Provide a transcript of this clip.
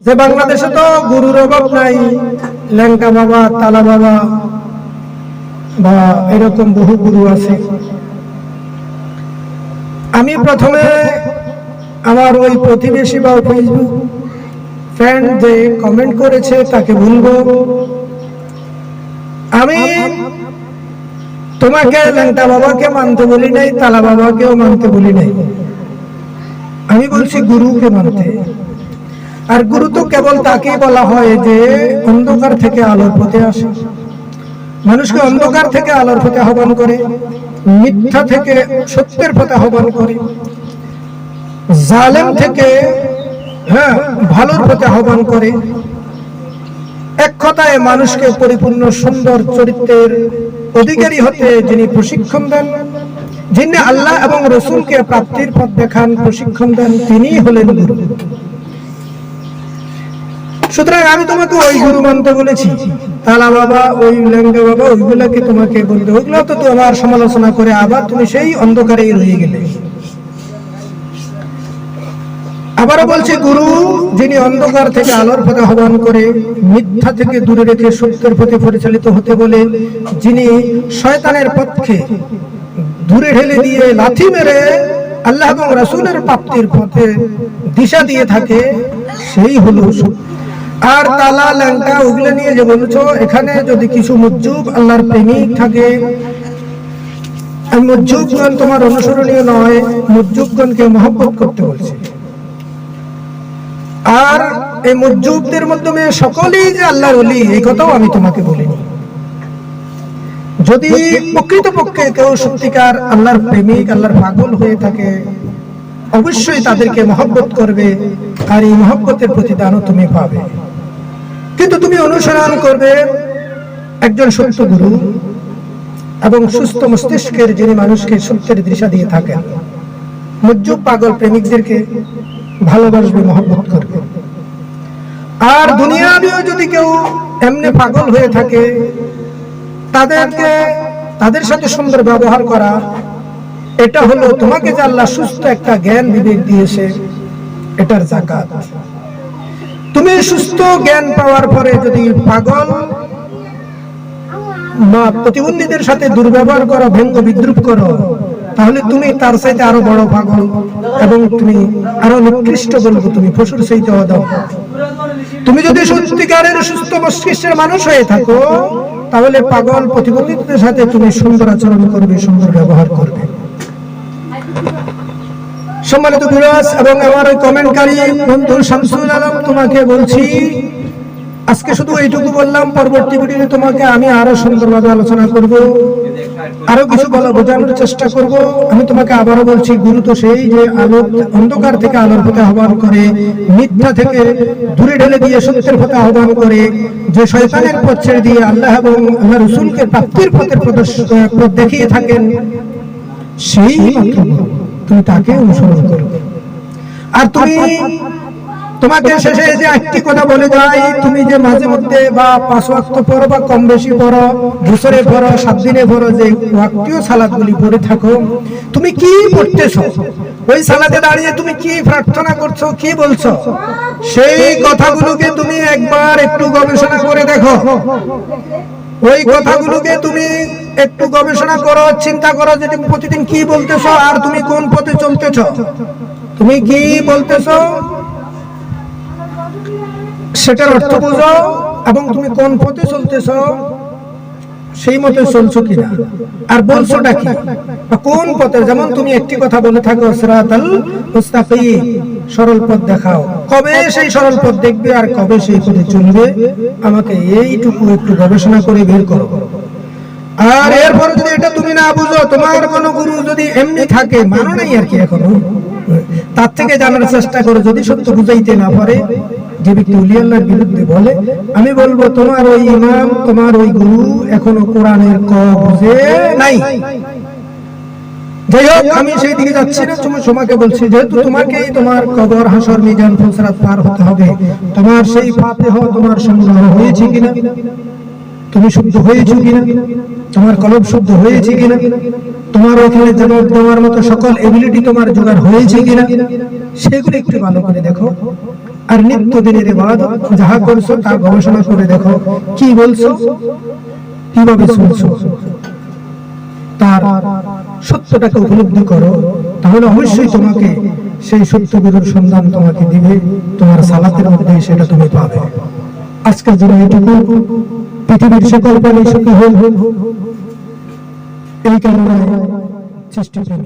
যে বাংলাদেশে তো গুরুর অভাব নাই, ল্যাংটা বাবা, তালা বাবা বা এরকম বহু গুরু আছে। আমি প্রথমে আমার ওই প্রতিবেশী বা ফেসবুক ফ্রেন্ড যে কমেন্ট করেছে তাকে বলবো, আমি তোমাকে ল্যাংটা বাবাকে মানতে বলি নাই, তালা বাবাকেও মানতে বলি নাই, আমি বলছি গুরুকে মানতে। আর গুরু তো কেবল তাকে বলা হয় যে অন্ধকার থেকে আলোর পথে আসে, মানুষকে অন্ধকার থেকে আলোর পথে আহ্বান করে, মিথ্যা থেকে সত্যের পথে আহ্বান করে, জালেম থেকে ভালোর পথে আহ্বান করে। এক কথায় মানুষকে পরিপূর্ণ সুন্দর চরিত্রের অধিকারী হতে যিনি প্রশিক্ষণ দেন, যিনি আল্লাহ এবং রসুলকে প্রাপ্তির পথ দেখান, প্রশিক্ষণ দেন, তিনি হলেন গুরু। সুতরাং আমি তোমাকে ওই গুরু মানতে বলেছি। তালা বাবা, ওই ল্যাংটা বাবা, ওইগুলাকে তোমাকে বলতে, ওইগুলো তো তোমার সমালোচনা করে আবার তুমি সেই অন্ধকারেই রয়ে গেলে। আবারও বলছি, গুরু যিনি অন্ধকার থেকে আলোর পথে আহ্বান করে, মিথ্যা থেকে দূরে রেখে সত্যের পথে পরিচালিত হতে বলে, যিনি শয়তানের পথকে দূরে ঢেলে দিয়ে লাথি মেরে আল্লাহ এবং রাসূলের প্রাপ্তির পথে দিশা দিয়ে থাকে, সেই হলো। আর তালা ল্যাংটা ওগুলো নিয়ে যে বলছো, এখানে যদি কিছু মুজ্জুব আল্লাহর প্রেমিক থাকে, মুজ্জুবগণ তোমার অনুসরণীয় নয়, মুজ্জুবগণকে মহব্বত করতে বলছে। আর এই মুজ্জুবদের মাধ্যমে সকলেই যে আল্লাহর ওলি, এই কথাও আমি তোমাকে বলিনি। যদি প্রকৃতপক্ষে কেউ সত্যিকার আল্লাহর প্রেমিক, আল্লাহর পাগল হয়ে থাকে, অবশ্যই তাদেরকে মহব্বত করবে, আর এই মহব্বতের প্রতিদানও তুমি পাবে। কিন্তু তুমি অনুসরণ করবে একজন সত্য গুরু এবং সুস্থ মস্তিষ্কের, যিনি মানুষকে সত্যের দিশা দিয়ে থাকেন। মুজ্জুব পাগল প্রেমিকদেরকে ভালোবাসবে, মহব্বত করবে। আর দুনিয়াবিও যদি কেউ এমনি পাগল হয়ে থাকে, তাদের সাথে সুন্দর ব্যবহার করা, এটা হলো তোমাকে যে আল্লাহ সুস্থ একটা জ্ঞান বিবেক দিয়েছে, এটার যাকাত। তুমি সুস্থ জ্ঞান পাওয়ার পরে যদি পাগল প্রতিবন্ধীদের সাথে দুর্ব্যবহার করো, ব্যঙ্গ বিদ্রুপ করো, তাহলে তুমি তার চাইতে আরো বড় পাগল, এবং তুমি আরো নিকৃষ্ট বলবো, তুমি পশুর চাইতে অদম। তুমি যদি সত্যিকারের সুস্থ মস্তিষ্কের মানুষ হয়ে থাকো, তাহলে পাগল প্রতিবন্ধীদের সাথে তুমি সুন্দর আচরণ করবে, সুন্দর ব্যবহার করবে। সম্মানিত বিরাজ এবং আমার ওই কমেন্টকারী বন্ধু শামসুল আলম, তোমাকে বলছি, আজকে শুধু এইটুকু বললাম, পরবর্তী ভিডিওতে তোমাকে আমি আরো সুন্দরভাবে আলোচনা করব, আরো কিছু বোঝানোর চেষ্টা করব। আমি তোমাকে আবারও বলছি, গুরু তো সেই যে আলো, অন্ধকার থেকে আলোর পথে আহ্বান করে, মিথ্যা থেকে দূরে ঢেলে দিয়ে সত্যের পথে আহ্বান করে, যে শয়তানের পথ ছেড়ে দিয়ে আল্লাহ এবং আল্লাহ রাসূলকে প্রাপ্তির পথের পথ দেখিয়ে থাকেন, সেই মাত্র তুমি তাকে অনুসরণ করো। আর তোমাকে শেষে যে একটি কথা বলে যাই, তুমি যে মাঝে মধ্যে বা 5 ওয়াক্ত পড়ো বা কম বেশি পড়ো, বছরে পড়ো, 7 দিনে পড়ো, যে ওয়াক্তীয় সালাতগুলি পড়ে থাকো, তুমি কি পড়তেছো, ওই সালাতে দাঁড়িয়ে তুমি কি প্রার্থনা করছো, কি বলছো, সেই কথাগুলোকে তুমি একবার একটু গবেষণা করে দেখো। ওই কথাগুলোকে তুমি একটু গবেষণা করো, চিন্তা করো যে তুমি প্রতিদিন কি বলতেছো, আর তুমি কোন পথে চলতেছো, তুমি কি বলতেছো সেটার অর্থ বুঝো, এবং তুমি কোন পথে চলতেছো সেই মতে চলছো কিনা, আর বলছোটা কি, কোন পথে। যেমন তুমি একটি কথা বলে থাকো, সিরাতাল মুস্তাকিম, সরল পথ দেখাও, কবে সেই সরল পথ দেখবে আর কবে সেই পথে চলবে, আমাকে এইটুকু একটু গবেষণা করে বের করো। আর এরপর যদি এটা তুমি না বুঝো, তোমার কোনো গুরু যদি এমনি থাকে, মানো নাই আর কি, এখনো তার থেকে জানার চেষ্টা করো। যদি সত্য বুঝাইতে না পারে, যে ব্যক্তি ওলি আল্লাহর বিরুদ্ধে বলে, আমি বলবো তোমার ওই ইমাম, তোমার ওই গুরু এখনো কোরআনের ক বুঝে নাই। যাই হোক, আমি সেই দিকে যাচ্ছি না, তোমাকে বলছি, যেহেতু তোমাকেই তোমার কবর, হাসর, মিজান, ফুলসিরাত পার হতে হবে, তোমার সেই ফাতিহা তোমার সংগ্রহ হয়েছে কিনা, তুমি শুদ্ধ হয়েছো কিনা, তোমার কলব শুদ্ধ হয়েছে কিনা, তোমার ওখানে জবাব দেওয়ার মতো সকল এবিলিটি তোমার জোগাড় হয়েছে কিনা, সেগুলো একটু ভালো করে দেখো। আর নিত্যদিনের ইবাদত যাহা করছো তা গবেষণা করে দেখো, কি বলছো, কিভাবে শুনছো, তার সত্যটাকে উপলব্ধি করো, তাহলে অবশ্যই তোমাকে সেই সত্যগুলোর সন্ধান তোমাকে দিবে, তোমার সালাতের মধ্যে সেটা তুমি পাবে। আজকের জন্য এইটুকু। পৃথিবীর সকল প্রাণী সুখী হোক এই কামনায় সৃষ্টি করি।